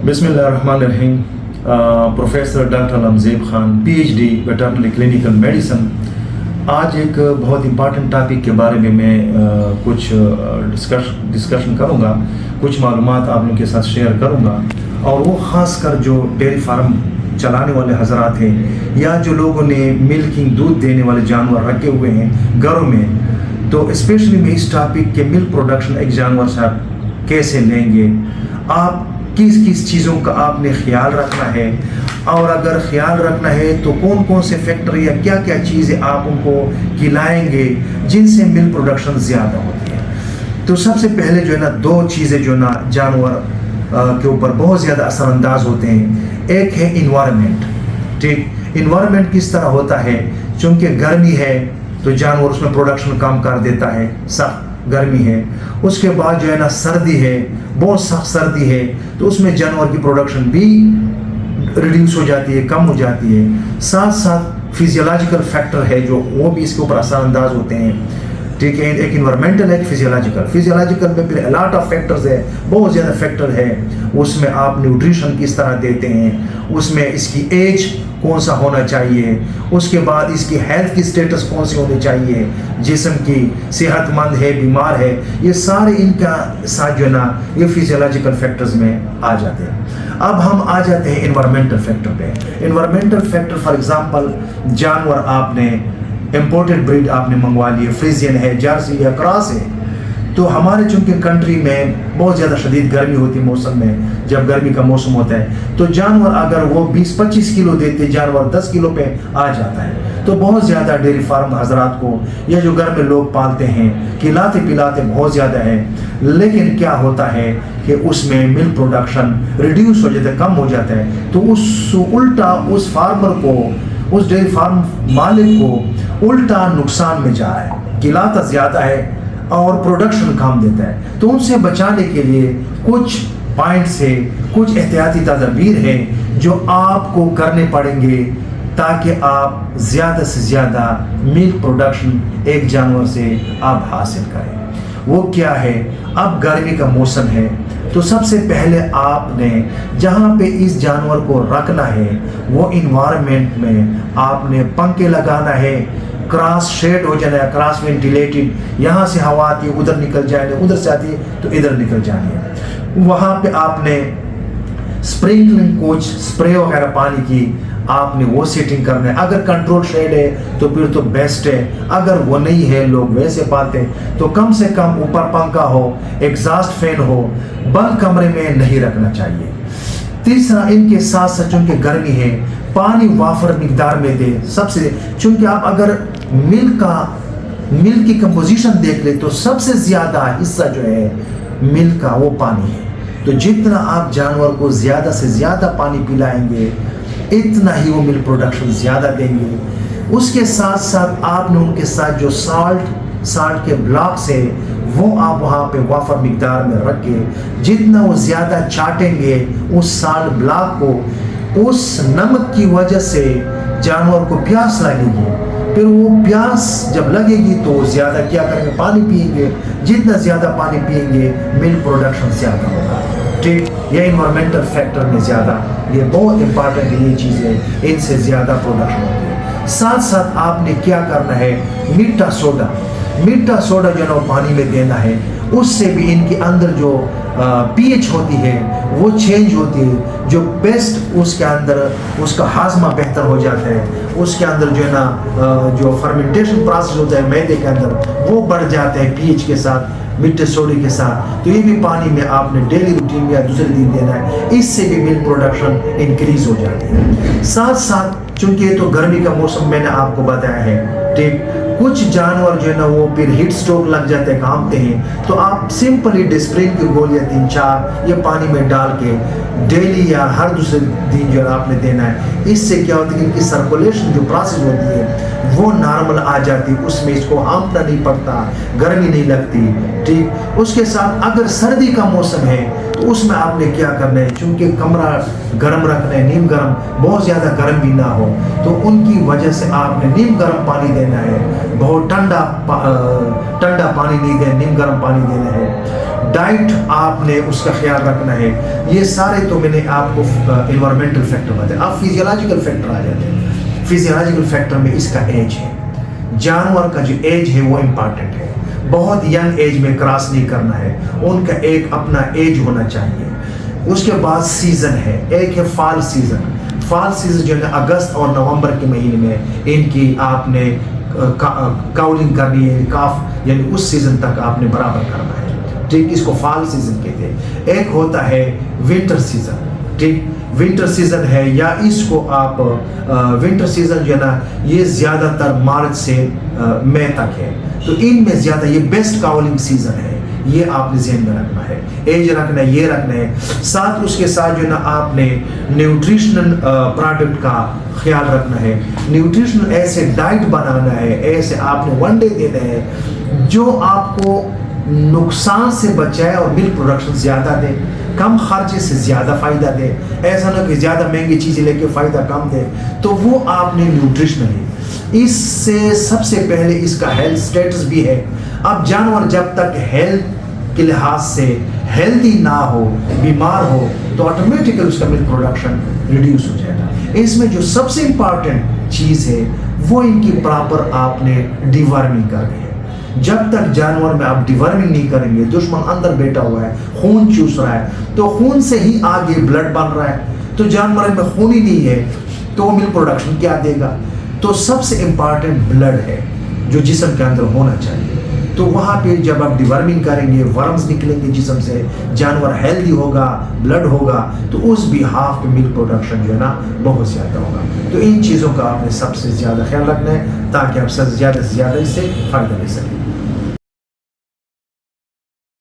बिस्मिल्लाहिर्रहमानिर्रहीम। Professor doctor Alamzeb Khan, PhD veterinary clinical medicine. आज एक बहुत इम्पॉर्टेंट टॉपिक के बारे में मैं कुछ डिस्कशन करूँगा, कुछ मालूमात आप लोगों के साथ शेयर करूँगा। और वो ख़ास कर जो डेयरी फार्म चलाने वाले हजरात हैं या जो लोगों ने मिल्किंग दूध देने वाले जानवर रखे हुए हैं घरों में, तो स्पेशली मैं इस टॉपिक के मिल्क प्रोडक्शन एक जानवर से आप कैसे लेंगे, आप किस किस चीज़ों का आपने ख्याल रखना है, और अगर ख्याल रखना है तो कौन कौन से फैक्टर या क्या क्या चीज़ें आप उनको खिलाएंगे जिनसे मिल्क प्रोडक्शन ज़्यादा होती है। तो सबसे पहले जो है ना, दो चीज़ें जो ना जानवर के ऊपर बहुत ज़्यादा असरअंदाज होते हैं। एक है इन्वायरमेंट। ठीक, इन्वायरमेंट किस तरह होता है, चूँकि गर्मी है तो जानवर उसमें प्रोडक्शन कम कर देता है, सख्त गर्मी है। उसके बाद जो है ना सर्दी है, बहुत सख्त सर्दी है, तो उसमें जानवर की प्रोडक्शन भी रिड्यूस हो जाती है, कम हो जाती है। साथ साथ फिजियोलॉजिकल फैक्टर है जो वो भी इसके ऊपर असरअंदाज होते हैं। ठीक है, एक इन्वायरमेंटल है, फिजियोलॉजिकल में फिर अलॉट ऑफ फैक्टर्स है, बहुत ज़्यादा फैक्टर है। उसमें आप न्यूट्रिशन किस तरह देते हैं, उसमें इसकी एज कौन सा होना चाहिए, उसके बाद इसकी हेल्थ की स्टेटस कौन सी होनी चाहिए, जिस्म की सेहतमंद है, बीमार है, ये सारे इनका साथ जो है ना ये फिजियोलॉजिकल फैक्टर्स में आ जाते हैं। अब हम आ जाते हैं इन्वायरमेंटल फैक्टर पे। इन्वायरमेंटल फैक्टर फॉर एग्जांपल, जानवर आपने इम्पोर्टेड ब्रीड आपने मंगवा लिए, फ्रीजियन है, जर्सी या क्रॉस है, तो हमारे चूँकि कंट्री में बहुत ज़्यादा शदीद गर्मी होती है, मौसम में जब गर्मी का मौसम होता है तो जानवर अगर वो 20-25 किलो देते, जानवर 10 किलो पे आ जाता है। तो बहुत ज़्यादा डेयरी फार्म हजरात को या जो घर में लोग पालते हैं खिलाते पिलाते बहुत ज़्यादा है, लेकिन क्या होता है कि उसमें मिल्क प्रोडक्शन रिड्यूस हो जाता है, कम हो जाता है। तो उस उल्टा उस फार्मर को, उस डेयरी फार्म मालिक को उल्टा नुकसान में जा रहा है, खिलाता ज़्यादा है और प्रोडक्शन कम देता है। तो उनसे बचाने के लिए कुछ पॉइंट्स है, कुछ एहतियाती तदबीर है जो आपको करने पड़ेंगे ताकि आप ज़्यादा से ज़्यादा मिल्क प्रोडक्शन एक जानवर से आप हासिल करें। वो क्या है, अब गर्मी का मौसम है तो सबसे पहले आपने जहाँ पे इस जानवर को रखना है वो इन्वायरमेंट में आपने पंखे लगाना है, क्रॉस शेड हो जाना है, क्रॉस वेंटिलेटेड, यहाँ से हवा आती है उधर निकल जाए, उधर से आती है तो इधर निकल जानी है। वहाँ पे आपने स्प्रिंकलिंग कुछ स्प्रे वगैरह पानी की आपने वो सेटिंग करना है। अगर कंट्रोल शेड है तो फिर तो बेस्ट है, अगर वो नहीं है, लोग वैसे पाते हैं, तो कम से कम ऊपर पंखा हो, एग्जॉस्ट फैन हो, बंद कमरे में नहीं रखना चाहिए। तीसरा, इनके साथ साथ चूँकि गर्मी है पानी वाफर मिकदार में दे सबसे, चूँकि आप अगर मिल्क की कंपोजिशन देख ले तो सबसे ज़्यादा हिस्सा जो है मिल्क का वो पानी है। तो जितना आप जानवर को ज़्यादा से ज़्यादा पानी पिलाएंगे इतना ही वो मिल्क प्रोडक्शन ज़्यादा देंगे। उसके साथ साथ आपने उनके साथ जो साल्ट के ब्लॉक्स है वो आप वहाँ पे वाफर मिकदार में रख के, जितना वो ज़्यादा चाटेंगे उस साल्ट ब्लॉक को, उस नमक की वजह से जानवर को प्यास लगेगी। फिर वो प्यास जब लगेगी तो वो ज़्यादा क्या करेंगे, पानी पिएंगे। जितना ज़्यादा पानी पिएंगे मिल्क प्रोडक्शन ज़्यादा होगा। ठीक, ये इन्वायरमेंटल फैक्टर में ज़्यादा, ये बहुत इंपॉर्टेंट है, ये चीज़ें इनसे ज़्यादा प्रोडक्शन होती है। साथ साथ आपने क्या करना है, मीठा सोडा जो है ना पानी में देना है, उससे भी इनके अंदर जो pH होती है वो चेंज होती है, जो बेस्ट उसके अंदर उसका हाजमा बेहतर हो जाता है, उसके अंदर जो है ना जो फर्मेंटेशन प्रोसेस होता है मैदे के अंदर वो बढ़ जाता है pH के साथ, मीठे सोडे के साथ। तो ये भी पानी में आपने डेली रूटीन में या दूसरे दिन देना है, इससे भी मिल्क प्रोडक्शन इंक्रीज हो जाती है। साथ साथ चूँकि ये तो गर्मी का मौसम मैंने आपको बताया है, ठीक, कुछ जानवर जो है ना वो फिर हीट स्ट्रोक लग जाते हैं, कांपते हैं, तो आप सिंपली डिस्प्रिन की गोलियाँ 3-4 ये पानी में डाल के डेली या हर दूसरे दिन जो है आपने देना है। इससे क्या होता है कि इनकी सर्कुलेशन जो प्रोसेस होती है वो नॉर्मल आ जाती है, उसमें इसको हांफना नहीं पड़ता, गर्मी नहीं लगती। ठीक, उसके साथ अगर सर्दी का मौसम है तो उसमें आपने क्या करना है, चूँकि कमरा गर्म रखना है, नीम गर्म, बहुत ज़्यादा गर्म भी ना हो, तो उनकी वजह से आपने नीम गर्म पानी देना है, बहुत ठंडा पानी नहीं देना, नीम गर्म पानी देना है। ڈائٹ آپ نے اس کا خیال رکھنا ہے. یہ سارے تو میں نے آپ کو انوائرمنٹل فیکٹر بتائے. اب فیزیولوجیکل فیکٹر آ جاتے ہیں. فیزیولوجیکل فیکٹر میں اس کا ایج ہے. جانور کا جو ایج ہے وہ امپارٹنٹ ہے. بہت ینگ ایج میں کراس نہیں کرنا ہے. ان کا ایک اپنا ایج ہونا چاہیے. اس کے بعد سیزن ہے. ایک ہے فال سیزن. فال سیزن جو ہے اگست اور نومبر کے مہینے میں ان کی آپ نے کاؤلنگ کرنی ہے. کاف یعنی اس سیزن تک آپ نے برابر کرنا ہے. ٹھیک, اس کو فال سیزن کہتے ہیں. ایک ہوتا ہے ونٹر سیزن. ٹھیک, ونٹر سیزن ہے یا اس کو آپ ونٹر سیزن جو ہے نا یہ زیادہ تر مارچ سے مئی تک ہے. تو ان میں زیادہ یہ بیسٹ کاؤلنگ سیزن ہے. یہ آپ نے ذہن میں رکھنا ہے. ایج رکھنا ہے, یہ رکھنا ہے. ساتھ اس کے ساتھ جو ہے نا آپ نے نیوٹریشنل پروڈکٹ کا خیال رکھنا ہے. نیوٹریشنل ایسے ڈائٹ بنانا ہے, ایسے آپ نے ون ڈے دینا ہے جو آپ کو نقصان سے بچائے اور ملک پروڈکشن زیادہ دے, کم خرچے سے زیادہ فائدہ دے. ایسا نہ کہ زیادہ مہنگی چیزیں لے کے فائدہ کم دے. تو وہ آپ نے نیوٹریشنل ہے. اس سے سب سے پہلے اس کا ہیلتھ سٹیٹس بھی ہے. اب جانور جب تک ہیلتھ کے لحاظ سے ہیلدی نہ ہو, بیمار ہو, تو آٹومیٹیکلی اس کا ملک پروڈکشن ریڈیوس ہو جائے گا. اس میں جو سب سے امپارٹنٹ چیز ہے وہ ان کی پراپر آپ نے ڈیورمنگ کرنی ہے. جب تک جانور میں آپ ڈیورمنگ نہیں کریں گے, دشمن اندر بیٹھا ہوا ہے, خون چوس رہا ہے, تو خون سے ہی آگے بلڈ بن رہا ہے. تو جانور میں خون ہی نہیں ہے تو وہ ملک پروڈکشن کیا دے گا؟ تو سب سے امپارٹنٹ بلڈ ہے جو جسم کے اندر ہونا چاہیے. تو وہاں پہ جب آپ ڈیورمنگ کریں گے, ورمز نکلیں گے جسم سے, جانور ہیلدی ہوگا, بلڈ ہوگا, تو اس بھی ہاف پہ ملک پروڈکشن جو ہے نا بہت زیادہ ہوگا. تو ان چیزوں کا آپ نے سب سے زیادہ خیال رکھنا ہے تاکہ آپ زیادہ سے زیادہ اس سے فائدہ لے سکیں.